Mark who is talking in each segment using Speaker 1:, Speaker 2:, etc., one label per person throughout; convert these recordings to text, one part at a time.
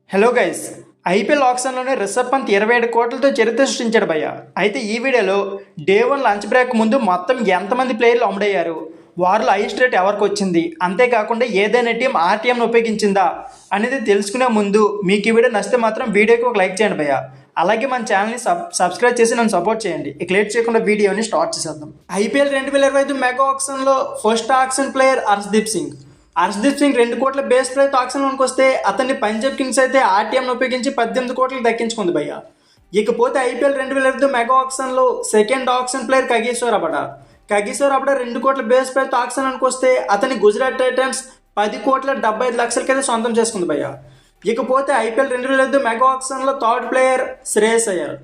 Speaker 1: Hello guys, IPL ఆక్షన్లోనే రిషబ్ పంత్ 27 కోట్లతో చరిత్ర సృష్టించాడు భయ్య. అయితే ఈ వీడియోలో డే 1 లంచ్ బ్రేక్ ముందు మొత్తం ఎంతమంది ప్లేయర్లు అమ్ముడయ్యారు, వారిలో హైయెస్ట్ రేట్ ఎవరికి వచ్చింది, అంతేకాకుండా ఏదైనా టీం ఆర్టీఎంను ఉపయోగించిందా అనేది తెలుసుకునే ముందు మీకు ఈ వీడియో నచ్చితే మాత్రం వీడియోకి ఒక లైక్ చేయండి భయ్య. అలాగే మన ఛానల్ని సబ్స్క్రైబ్ చేసి నన్ను సపోర్ట్ చేయండి. ఇక లేట్ చేయకుండా వీడియోని స్టార్ట్ చేసేద్దాం. ఐపీఎల్ 2025 మెగా ఆక్షన్లో first auction player Harshdeep Singh 2 కోట్ల బేస్ ప్రైస్ ఆక్షన్లోకి వస్తే అతన్ని పంజాబ్ కింగ్స్ అయితే ఆర్టీఎంను ఉపయోగించి 18 కోట్లకు దక్కించుకుంది భయ్య. ఇకపోతే ఐపీఎల్ 2025 మెగా ఆక్షన్లో second auction player Kagiso Rabada 2 కోట్ల బేస్ ప్రైస్ ఆక్షన్లోకి వస్తే అతని గుజరాత్ టైటన్స్ 10 కోట్ల 75 లక్షలకైతే సొంతం చేసుకుంది భయ్య. ఇకపోతే ఐపీఎల్ 2025 మెగా ఆక్షన్లో థర్డ్ ప్లేయర్ శ్రేయస్ అయ్యర్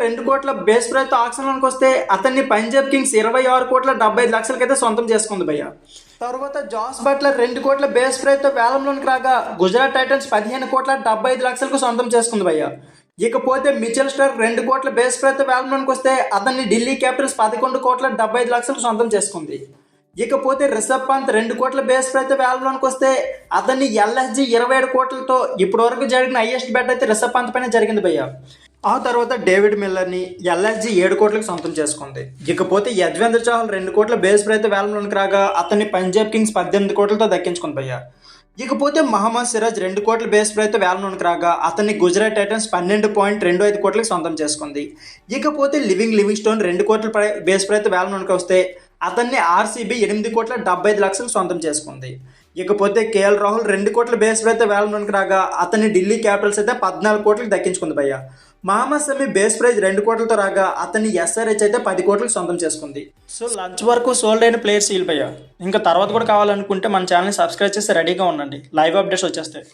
Speaker 1: 2 కోట్ల బేస్ ప్రైస్ ఆక్షన్లోకి వస్తే అతన్ని పంజాబ్ కింగ్స్ 26 కోట్ల 75 లక్షలకైతే సొంతం చేసుకుంది భయ్య. తర్వాత జాస్ బట్లర్ 2 కోట్ల బేస్ ప్రైస్తో వేలంలోనికి రాగా గుజరాత్ టైటన్స్ 15 కోట్ల 75 లక్షలకు సొంతం చేసుకుంది భయ్య. ఇకపోతే మిచెల్ స్టార్క్ 2 కోట్ల బేస్ ప్రైస్తో వేలంలోనికి వస్తే అతన్ని ఢిల్లీ క్యాపిటల్స్ 11 కోట్ల 75 లక్షలకు సొంతం చేసుకుంది. ఇకపోతే రిషబ్ పంత్ 2 కోట్ల బేస్ ప్రైస్తో వేలంలోనికి వస్తే అతన్ని ఎల్ఎస్జీ 27 కోట్లతో ఇప్పటివరకు జరిగిన హైయెస్ట్ బెట్ అయితే రిషబ్ పంత్ పైన జరిగింది భయ్య. ఆ తర్వాత డేవిడ్ మిల్లర్ని ఎల్ఎస్జీ 7 కోట్లకు సొంతం చేసుకుంది. ఇకపోతే యజ్వేంద్ర చాహల్ 2 కోట్ల బేస్ ప్రైస్తో వేలంలోనికి రాగా అతన్ని పంజాబ్ కింగ్స్ 18 కోట్లతో దక్కించుకుంది భయ్య. ఇకపోతే మహమ్మద్ సిరాజ్ 2 కోట్ల బేస్ ప్రైస్తో వేలంలోనికి రాగా అతన్ని గుజరాత్ టైటన్స్ 12.25 కోట్లకు సొంతం చేసుకుంది. ఇకపోతే లివింగ్స్టోన్ 2 కోట్ల బేస్ ప్రైస్తో వేలంలోనికి వస్తే అతన్ని ఆర్సీబీ 8 కోట్ల 75 లక్షలు సొంతం చేసుకుంది. ఇకపోతే కేఎల్ రాహుల్ 2 కోట్ల బేస్ ప్రైస్తో వేలంలోనికి రాగా అతన్ని ఢిల్లీ క్యాపిటల్స్ అయితే 14 కోట్లకు దక్కించుకుంది భయ్య. మహమ్మద్ షమి బేస్ ప్రైజ్ 2 కోట్లతో రాగా అతన్ని ఎస్ఆర్హెచ్ అయితే 10 కోట్లకు సొంతం చేసుకుంది. సో లంచ్ వరకు సోల్డ్ అయిన ప్లేయర్స్ వీళ్ళు భయ్య. ఇంకా తర్వాత కూడా కావాలనుకుంటే మన ఛానల్ని సబ్స్క్రైబ్ చేసి రెడీగా ఉండండి, లైవ్ అప్డేట్స్ వచ్చేస్తాయి.